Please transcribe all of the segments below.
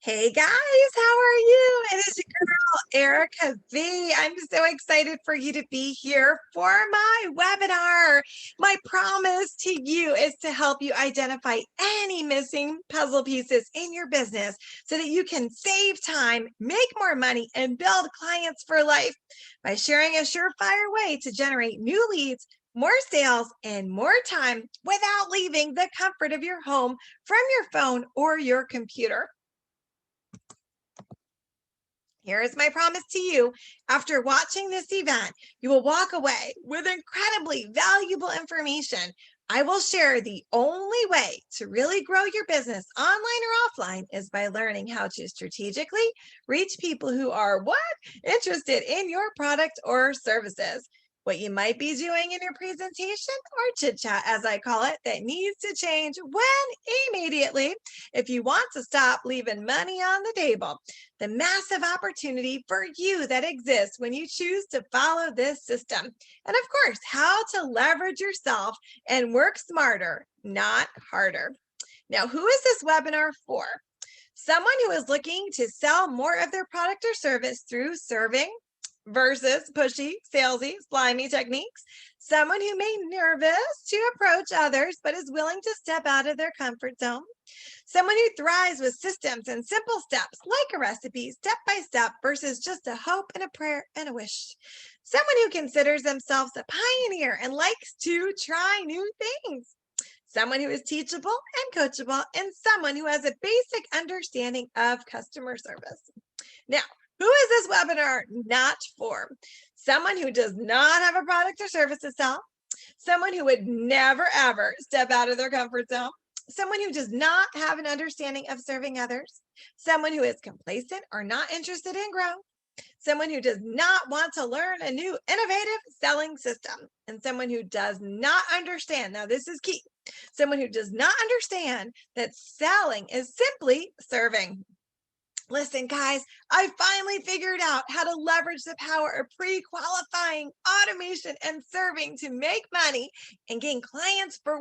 Hey guys, how are you? It is your girl, Erika V. I'm so excited for you to be here for my webinar. My promise to you is to help you identify any missing puzzle pieces in your business so that you can save time, make more money, and build clients for life by sharing a surefire way to generate new leads, more sales, and more time without leaving the comfort of your home from your phone or your computer. Here is my promise to you. After watching this event, you will walk away with incredibly valuable information. I will share the only way to really grow your business online or offline is by learning how to strategically reach people who are interested in your product or services. What you might be doing in your presentation or chit chat, as I call it, that needs to change immediately if you want to stop leaving money on the table. The massive opportunity for you that exists when you choose to follow this system. And of course, how to leverage yourself and work smarter, not harder. Now, who is this webinar for? Someone who is looking to sell more of their product or service through serving versus pushy, salesy, slimy techniques. Someone who may be nervous to approach others, but is willing to step out of their comfort zone. Someone who thrives with systems and simple steps like a recipe, step by step, versus just a hope and a prayer and a wish. Someone who considers themselves a pioneer and likes to try new things. Someone who is teachable and coachable, and someone who has a basic understanding of customer service. Now, who is this webinar not for? Someone who does not have a product or service to sell, someone who would never ever step out of their comfort zone, someone who does not have an understanding of serving others, someone who is complacent or not interested in growth, someone who does not want to learn a new innovative selling system, and someone who does not understand, now this is key, someone who does not understand that selling is simply serving. Listen, guys, I finally figured out how to leverage the power of pre-qualifying, automation, and serving to make money and gain clients for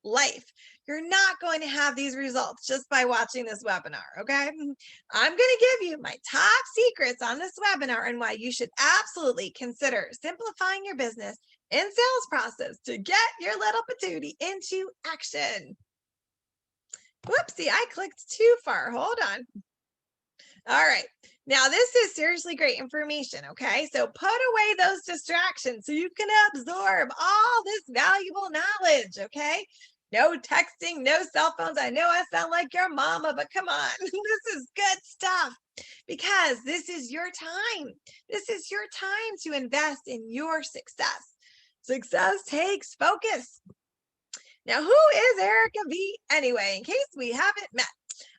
life. You're not going to have these results just by watching this webinar, okay? I'm going to give you my top secrets on this webinar and why you should absolutely consider simplifying your business and sales process to get your little patootie into action. Whoopsie, I clicked too far. Hold on. All right. Now, this is seriously great information, okay? So put away those distractions so you can absorb all this valuable knowledge, okay? No texting, no cell phones. I know I sound like your mama, but come on. This is good stuff because this is your time. This is your time to invest in your success. Success takes focus. Now, who is Erika V anyway, in case we haven't met?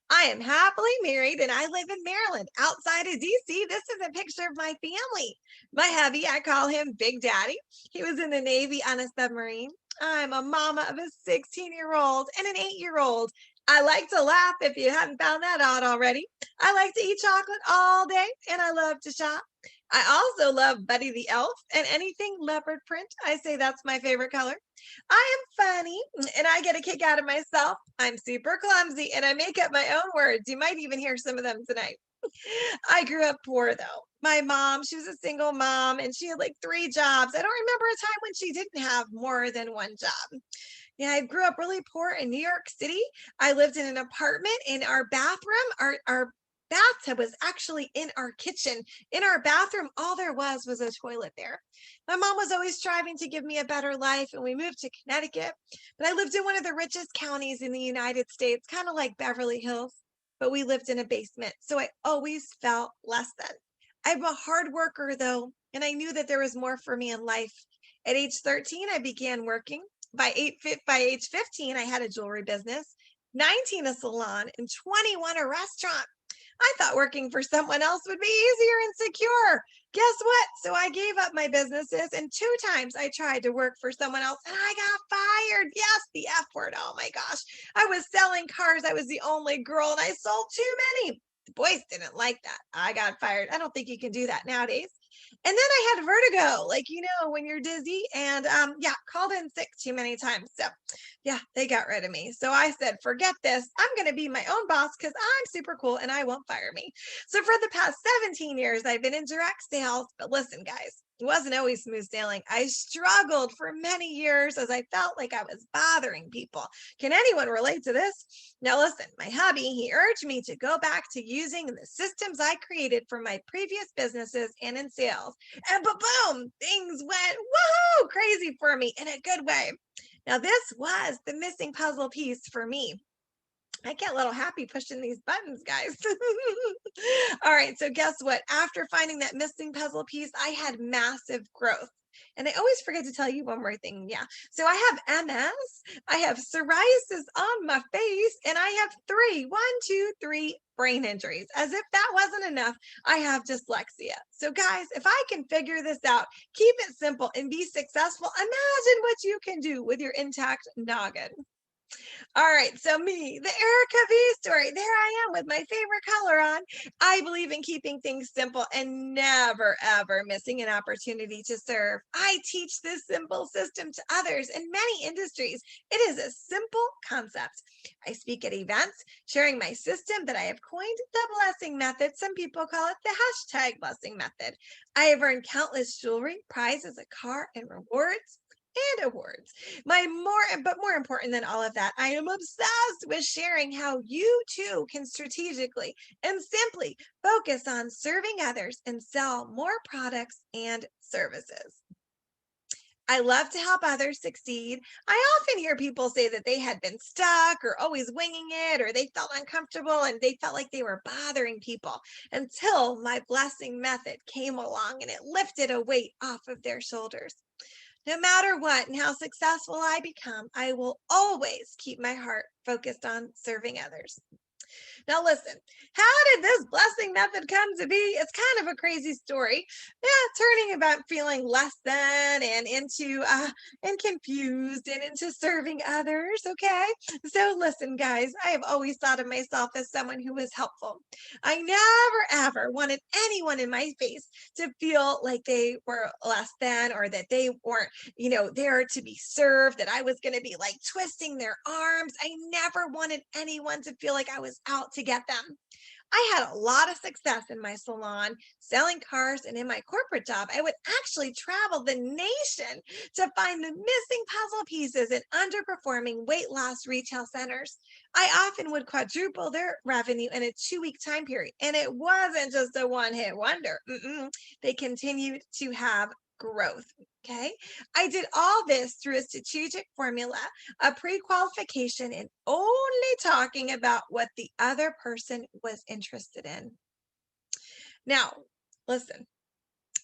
I am happily married and I live in Maryland outside of DC. This is a picture of my family. My hubby, I call him Big Daddy. He was in the Navy on a submarine. I'm a mama of a 16-year-old and an 8-year-old. I like to laugh if you hadn't found that out already. I like to eat chocolate all day and I love to shop. I also love Buddy the Elf and anything leopard print. I say that's my favorite color. I am funny and I get a kick out of myself. I'm super clumsy and I make up my own words. You might even hear some of them tonight. I grew up poor though. My mom, she was a single mom and she had like 3 jobs. I don't remember a time when she didn't have more than 1 job. Yeah, I grew up really poor in New York City. I lived in an apartment in our bathroom. Our bathtub was actually in our kitchen. In our bathroom, all there was a toilet there. My mom was always striving to give me a better life, and we moved to Connecticut. But I lived in one of the richest counties in the United States, kind of like Beverly Hills, but we lived in a basement. So I always felt less than. I'm a hard worker, though, and I knew that there was more for me in life. At age 13, I began working. By age 15, I had a jewelry business, 19 a salon, and 21 a restaurant. I thought working for someone else would be easier and secure. Guess what? So I gave up my businesses, and 2 times I tried to work for someone else and I got fired. Yes, the F word. Oh my gosh. I was selling cars. I was the only girl and I sold too many. The boys didn't like that. I got fired. I don't think you can do that nowadays. And then I had vertigo, like, when you're dizzy, and yeah, called in sick too many times. So yeah, they got rid of me. So I said, forget this. I'm going to be my own boss because I'm super cool and I won't fire me. So for the past 17 years, I've been in direct sales. But listen, guys, it wasn't always smooth sailing. I struggled for many years as I felt like I was bothering people. Can anyone relate to this? Now, listen, my hubby, he urged me to go back to using the systems I created for my previous businesses and in sales. And boom, things went woohoo crazy for me in a good way. Now, this was the missing puzzle piece for me. I get a little happy pushing these buttons, guys. All right, so guess what? After finding that missing puzzle piece, I had massive growth. And I always forget to tell you one more thing. Yeah. So I have MS, I have psoriasis on my face, and I have three brain injuries. As if that wasn't enough, I have dyslexia. So, guys, if I can figure this out, keep it simple, and be successful, imagine what you can do with your intact noggin. All right, so me, the Erika V Story. There I am with my favorite color on. I believe in keeping things simple and never, ever missing an opportunity to serve. I teach this simple system to others in many industries. It is a simple concept. I speak at events, sharing my system that I have coined the blessing method. Some people call it the hashtag blessing method. I have earned countless jewelry, prizes, a car, and rewards and awards. But more important than all of that, I am obsessed with sharing how you too can strategically and simply focus on serving others and sell more products and services. I love to help others succeed. I often hear people say that they had been stuck or always winging it, or they felt uncomfortable and they felt like they were bothering people until my blessing method came along and it lifted a weight off of their shoulders. No matter what and how successful I become, I will always keep my heart focused on serving others. Now, listen, how did this blessing method come to be? It's kind of a crazy story. Yeah, turning about feeling less than and confused and into serving others. Okay. So, listen, guys, I have always thought of myself as someone who was helpful. I never, ever wanted anyone in my face to feel like they were less than or that they weren't, there to be served, that I was going to be like twisting their arms. I never wanted anyone to feel like I was out to get them. I had a lot of success in my salon, selling cars, and in my corporate job, I would actually travel the nation to find the missing puzzle pieces in underperforming weight loss retail centers. I often would quadruple their revenue in a 2-week time period, and it wasn't just a one-hit wonder. They continued to have growth. Okay. I did all this through a strategic formula, a pre-qualification, and only talking about what the other person was interested in. Now, listen,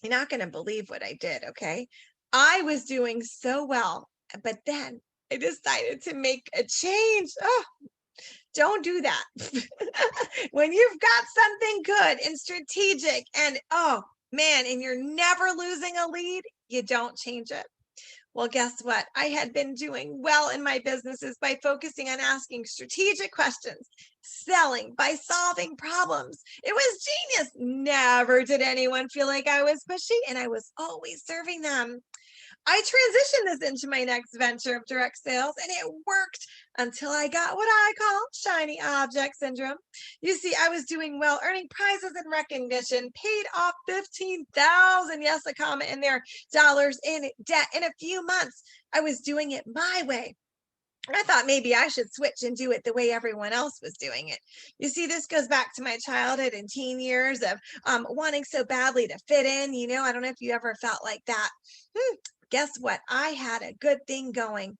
you're not going to believe what I did. Okay. I was doing so well, but then I decided to make a change. Oh, don't do that. When you've got something good and strategic and oh man, and you're never losing a lead, you don't change it. Well, guess what? I had been doing well in my businesses by focusing on asking strategic questions, selling by solving problems. It was genius. Never did anyone feel like I was pushy, and I was always serving them. I transitioned this into my next venture of direct sales, and it worked until I got what I call shiny object syndrome. You see, I was doing well, earning prizes and recognition, paid off 15,000, yes, a comma in there, dollars in debt in a few months. I was doing it my way. I thought maybe I should switch and do it the way everyone else was doing it. You see, this goes back to my childhood and teen years of wanting so badly to fit in. I don't know if you ever felt like that. Guess what? I had a good thing going,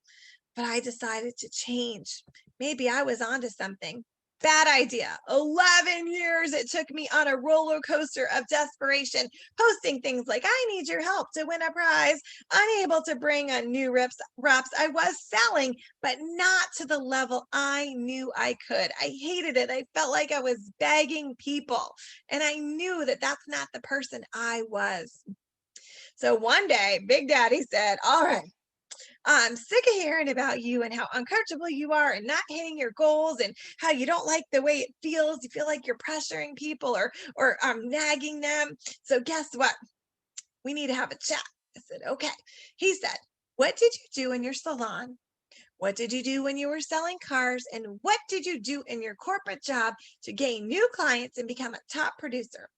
but I decided to change. Maybe I was onto something. Bad idea. 11 years it took me on a roller coaster of desperation, posting things like, I need your help to win a prize, unable to bring on new reps. I was selling, but not to the level I knew I could. I hated it. I felt like I was begging people, and I knew that that's not the person I was. So one day, Big Daddy said, all right, I'm sick of hearing about you and how uncomfortable you are and not hitting your goals and how you don't like the way it feels. You feel like you're pressuring people or nagging them. So guess what? We need to have a chat. I said, okay. He said, what did you do in your salon? What did you do when you were selling cars? And what did you do in your corporate job to gain new clients and become a top producer?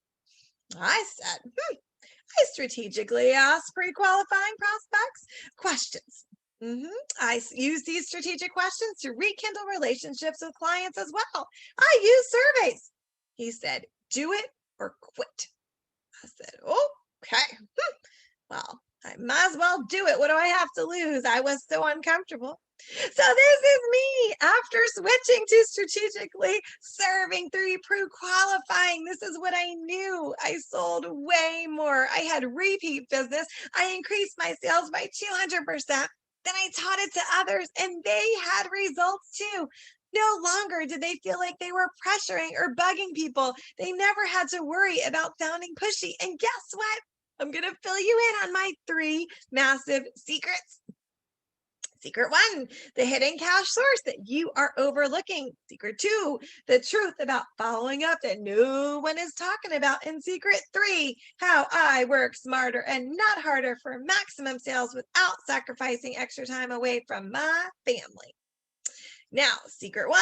I said, I strategically ask pre-qualifying prospects questions. I use these strategic questions to rekindle relationships with clients as well. I use surveys. He said, do it or quit. I said, okay. Well, I might as well do it. What do I have to lose? I was so uncomfortable. So this is me after switching to strategically serving through pre-qualifying. This is what I knew. I sold way more. I had repeat business. I increased my sales by 200%. Then I taught it to others and they had results too. No longer did they feel like they were pressuring or bugging people. They never had to worry about sounding pushy. And guess what? I'm going to fill you in on my 3 massive secrets. Secret 1, the hidden cash source that you are overlooking. Secret 2, the truth about following up that no one is talking about. And secret 3, how I work smarter and not harder for maximum sales without sacrificing extra time away from my family. Now, secret 1,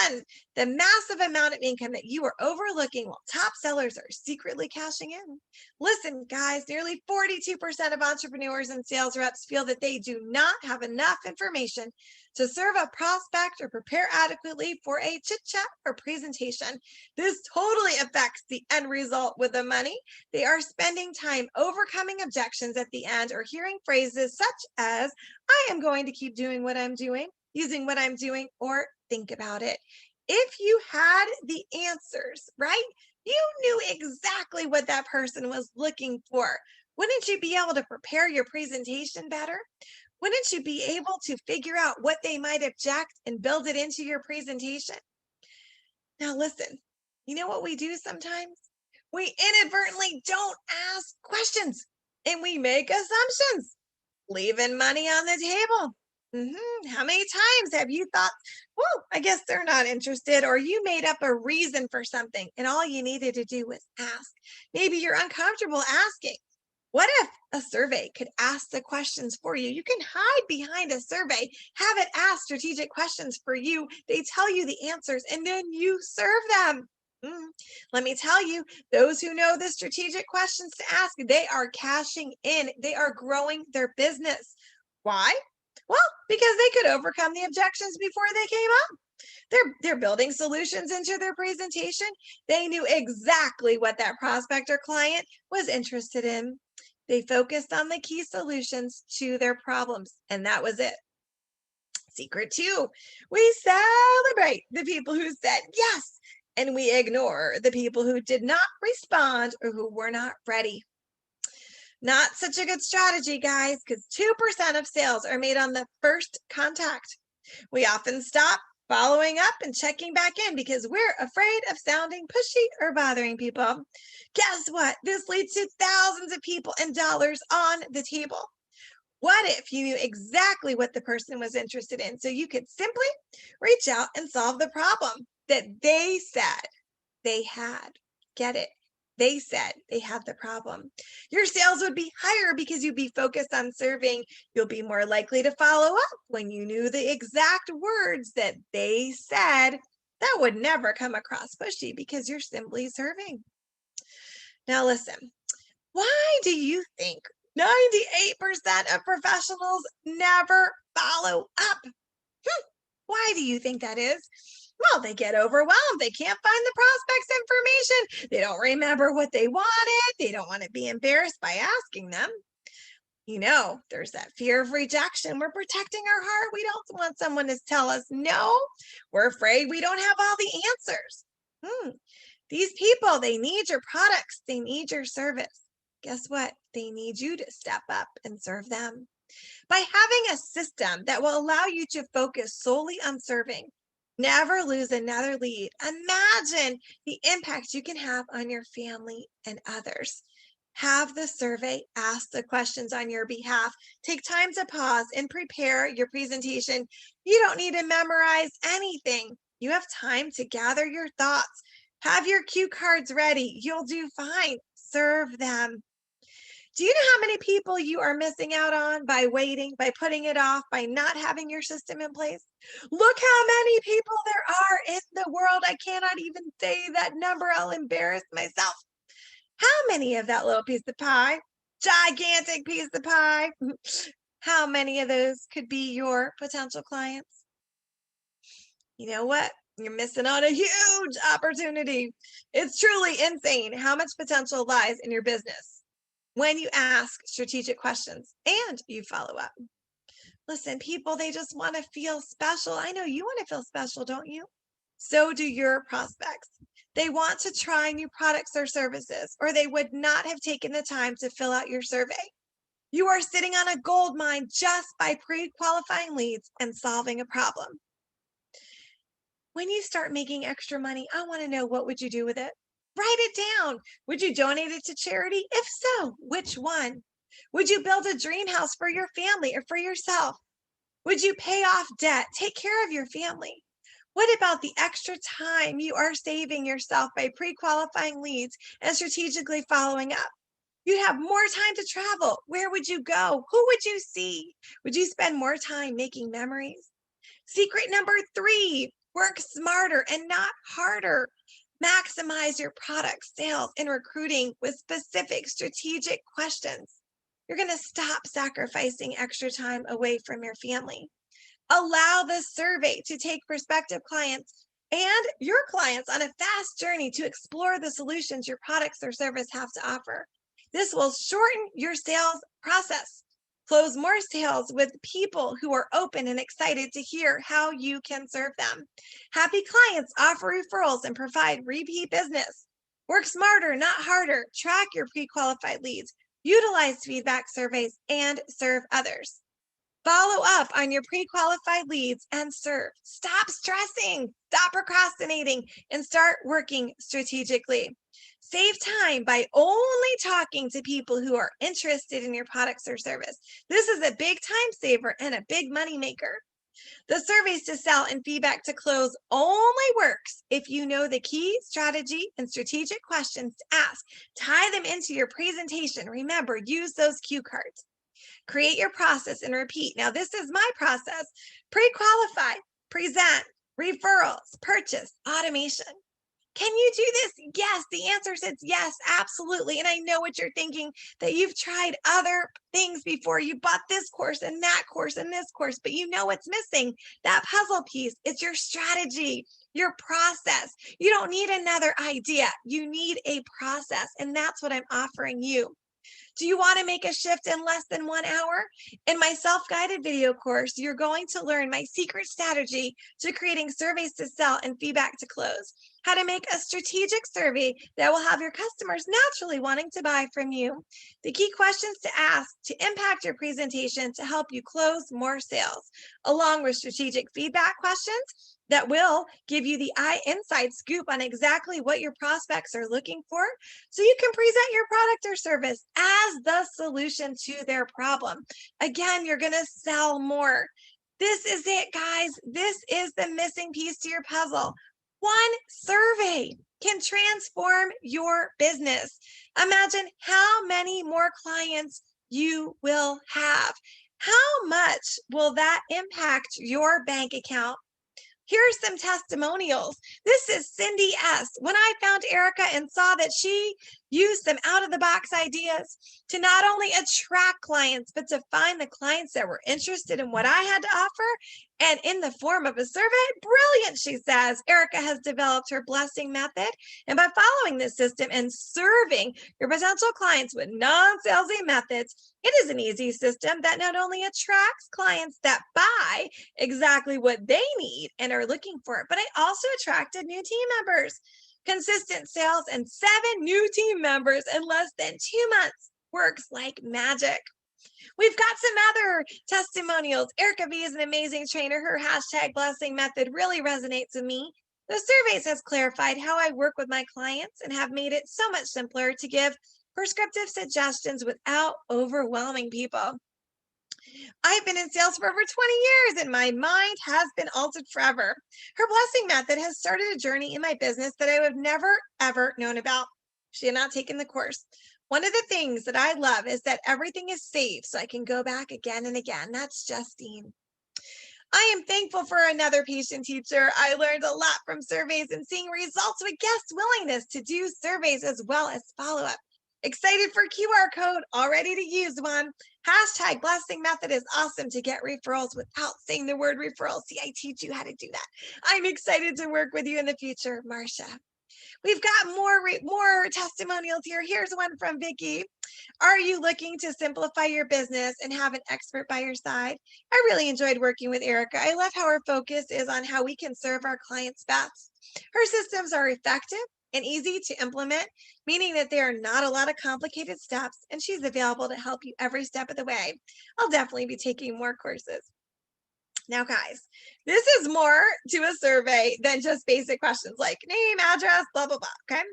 the massive amount of income that you are overlooking while top sellers are secretly cashing in. Listen, guys, nearly 42% of entrepreneurs and sales reps feel that they do not have enough information to serve a prospect or prepare adequately for a chit chat or presentation. This totally affects the end result with the money. They are spending time overcoming objections at the end or hearing phrases such as, I am going to keep doing what I'm doing, using what I'm doing, or think about it. If you had the answers, right? You knew exactly what that person was looking for. Wouldn't you be able to prepare your presentation better? Wouldn't you be able to figure out what they might object and build it into your presentation? Now, listen, you know what we do sometimes? We inadvertently don't ask questions and we make assumptions, leaving money on the table. How many times have you thought, well, I guess they're not interested, or you made up a reason for something and all you needed to do was ask? Maybe you're uncomfortable asking. What if a survey could ask the questions for you? You can hide behind a survey, have it ask strategic questions for you. They tell you the answers and then you serve them. Let me tell you, those who know the strategic questions to ask, they are cashing in. They are growing their business. Why? Well, because they could overcome the objections before they came up. They're building solutions into their presentation. They knew exactly what that prospect or client was interested in. They focused on the key solutions to their problems, and that was it. Secret 2, we celebrate the people who said yes, and we ignore the people who did not respond or who were not ready. Not such a good strategy, guys, because 2% of sales are made on the first contact. We often stop following up and checking back in because we're afraid of sounding pushy or bothering people. Guess what? This leads to thousands of people and dollars on the table. What if you knew exactly what the person was interested in so you could simply reach out and solve the problem that they said they had? Get it? They said they had the problem. Your sales would be higher because you'd be focused on serving. You'll be more likely to follow up when you knew the exact words that they said. That would never come across pushy because you're simply serving. Now listen, why do you think 98% of professionals never follow up? Why do you think that is? Well, they get overwhelmed. They can't find the prospect's information. They don't remember what they wanted. They don't want to be embarrassed by asking them. You know, there's that fear of rejection. We're protecting our heart. We don't want someone to tell us no. We're afraid we don't have all the answers. These people, they need your products. They need your service. Guess what? They need you to step up and serve them. By having a system that will allow you to focus solely on serving, never lose another lead. Imagine the impact you can have on your family and others. Have the survey ask the questions on your behalf. Take time to pause and prepare your presentation. You don't need to memorize anything. You have time to gather your thoughts. Have your cue cards ready. You'll do fine. Serve them. Do you know how many people you are missing out on by waiting, by putting it off, by not having your system in place? Look how many people there are in the world. I cannot even say that number. I'll embarrass myself. How many of that little piece of pie, gigantic piece of pie, how many of those could be your potential clients? You know what? You're missing on a huge opportunity. It's truly insane how much potential lies in your business when you ask strategic questions and you follow up. Listen, people, they just want to feel special. I know you want to feel special, don't you? So do your prospects. They want to try new products or services, or they would not have taken the time to fill out your survey. You are sitting on a gold mine just by pre-qualifying leads and solving a problem. When you start making extra money, I want to know, what would you do with it? Write it down. Would you donate it to charity? If so, which one? Would you build a dream house for your family or for yourself? Would you pay off debt? Take care of your family. What about the extra time you are saving yourself by pre-qualifying leads and strategically following up? You'd have more time to travel. Where would you go? Who would you see? Would you spend more time making memories? Secret number 3, work smarter and not harder. Maximize your product sales and recruiting with specific strategic questions. You're going to stop sacrificing extra time away from your family. Allow the survey to take prospective clients and your clients on a fast journey to explore the solutions your products or service have to offer. This will shorten your sales process. Close more sales with people who are open and excited to hear how you can serve them. Happy clients offer referrals and provide repeat business. Work smarter, not harder. Track your pre-qualified leads. Utilize feedback surveys and serve others. Follow up on your pre-qualified leads and serve. Stop stressing, stop procrastinating, and start working strategically. Save time by only talking to people who are interested in your products or service. This is a big time saver and a big money maker. The surveys to sell and feedback to close only works if you know the key strategy and strategic questions to ask. Tie them into your presentation. Remember, use those cue cards. Create your process and repeat. Now, this is my process. Pre-qualify, present, referrals, purchase, automation. Can you do this? Yes. The answer is yes, absolutely. And I know what you're thinking, that you've tried other things before. You bought this course and that course and this course, but you know what's missing? That puzzle piece. It's your strategy, your process. You don't need another idea. You need a process. And that's what I'm offering you. Do you want to make a shift in less than 1 hour? In my self-guided video course, you're going to learn my secret strategy to creating surveys to sell and feedback to close. How to make a strategic survey that will have your customers naturally wanting to buy from you. The key questions to ask to impact your presentation to help you close more sales, along with strategic feedback questions that will give you the inside scoop on exactly what your prospects are looking for, so you can present your product or service as the solution to their problem. Again, you're going to sell more. This is it, guys. This is the missing piece to your puzzle. One survey can transform your business. Imagine how many more clients you will have. How much will that impact your bank account? Here's some testimonials. This is Cindy S. When I found Erika and saw that she used some out-of-the-box ideas to not only attract clients, but to find the clients that were interested in what I had to offer, and in the form of a survey, brilliant, she says. Erika has developed her blessing method, and by following this system and serving your potential clients with non-salesy methods, it is an easy system that not only attracts clients that buy exactly what they need and are looking for, but I also attracted new team members. Consistent sales and 7 new team members in less than 2 months. Works like magic. We've got some other testimonials. Erika V is an amazing trainer. Her hashtag blessing method really resonates with me. The surveys has clarified how I work with my clients and have made it so much simpler to give prescriptive suggestions without overwhelming people. I've been in sales for over 20 years and my mind has been altered forever. Her blessing method has started a journey in my business that I would have never, ever known about. She had not taken the course. One of the things that I love is that everything is saved so I can go back again and again. That's Justine. I am thankful for another patient teacher. I learned a lot from surveys and seeing results with guests' willingness to do surveys as well as follow up. Excited for QR code, all ready to use one. Hashtag blessing method is awesome to get referrals without saying the word referral. See, I teach you how to do that. I'm excited to work with you in the future, Marcia. We've got more testimonials here. Here's one from Vicky. Are you looking to simplify your business and have an expert by your side? I really enjoyed working with Erika. I love how her focus is on how we can serve our clients best. Her systems are effective and easy to implement, meaning that there are not a lot of complicated steps, and she's available to help you every step of the way. I'll definitely be taking more courses. Now, guys, this is more to a survey than just basic questions like name, address, blah, blah, blah. Okay.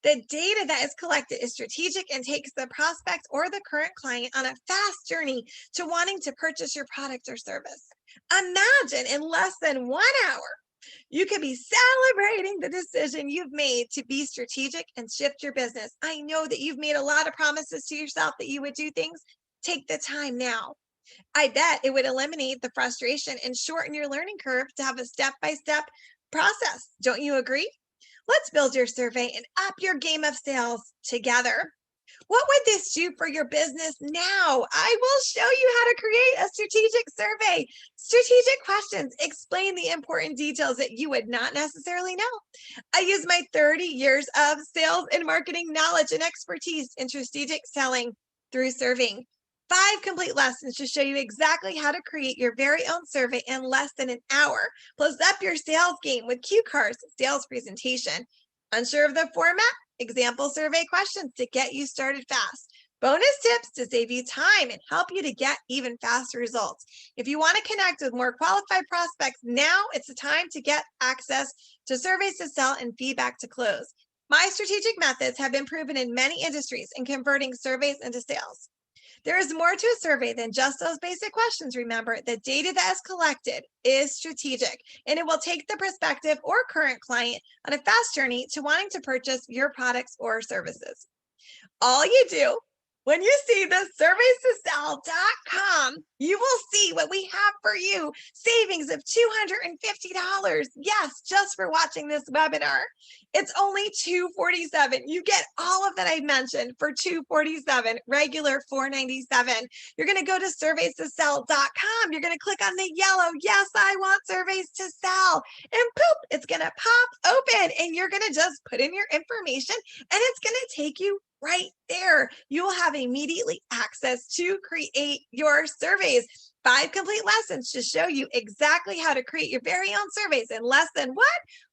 The data that is collected is strategic and takes the prospect or the current client on a fast journey to wanting to purchase your product or service. Imagine in less than 1 hour, you could be celebrating the decision you've made to be strategic and shift your business. I know that you've made a lot of promises to yourself that you would do things. Take the time now. I bet it would eliminate the frustration and shorten your learning curve to have a step-by-step process. Don't you agree? Let's build your survey and up your game of sales together. What would this do for your business now? I will show you how to create a strategic survey. Strategic questions explain the important details that you would not necessarily know. I use my 30 years of sales and marketing knowledge and expertise in strategic selling through serving. 5 complete lessons to show you exactly how to create your very own survey in less than an hour. Plus up your sales game with cue cards, sales presentation. Unsure of the format? Example survey questions to get you started fast. Bonus tips to save you time and help you to get even faster results. If you want to connect with more qualified prospects, now it's the time to get access to surveys to sell and feedback to close. My strategic methods have been proven in many industries in converting surveys into sales. There is more to a survey than just those basic questions. Remember, the data that is collected is strategic, and it will take the prospective or current client on a fast journey to wanting to purchase your products or services. All you do when you see the surveystoSell.com, you will see what we have for you. Savings of $250. Yes, just for watching this webinar. It's only $247. You get all of that I mentioned for $247, regular $497. You're going to go to surveystoSell.com. You're going to click on the yellow, yes, I want surveys to sell. And poop, it's going to pop open and you're going to just put in your information and it's going to take you right there. You will have immediately access to create your surveys. 5 complete lessons to show you exactly how to create your very own surveys in less than what?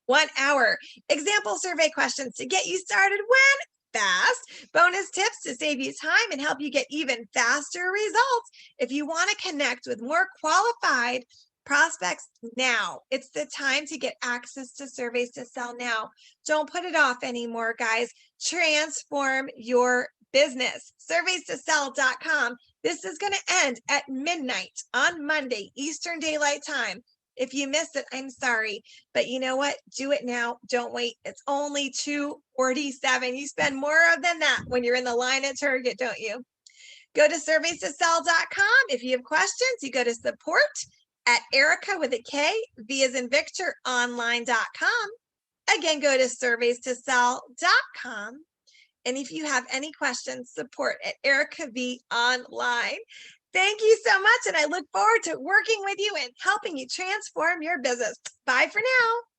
1 hour. Example survey questions to get you started when? Fast. Bonus tips to save you time and help you get even faster results. If you want to connect with more qualified prospects now, it's the time to get access to surveys to sell now. Don't put it off anymore, guys. Transform your business. Surveystosell.com. This is going to end at midnight on Monday, Eastern Daylight Time. If you missed it, I'm sorry. But you know what? Do it now. Don't wait. It's only $247. You spend more than that when you're in the line at Target, don't you? Go to surveystosell.com. If you have questions, you go to support at Erika with a K, V as in Victor, online.com. Again, go to surveystosell.com. And if you have any questions, support at Erika V Online. Thank you so much. And I look forward to working with you and helping you transform your business. Bye for now.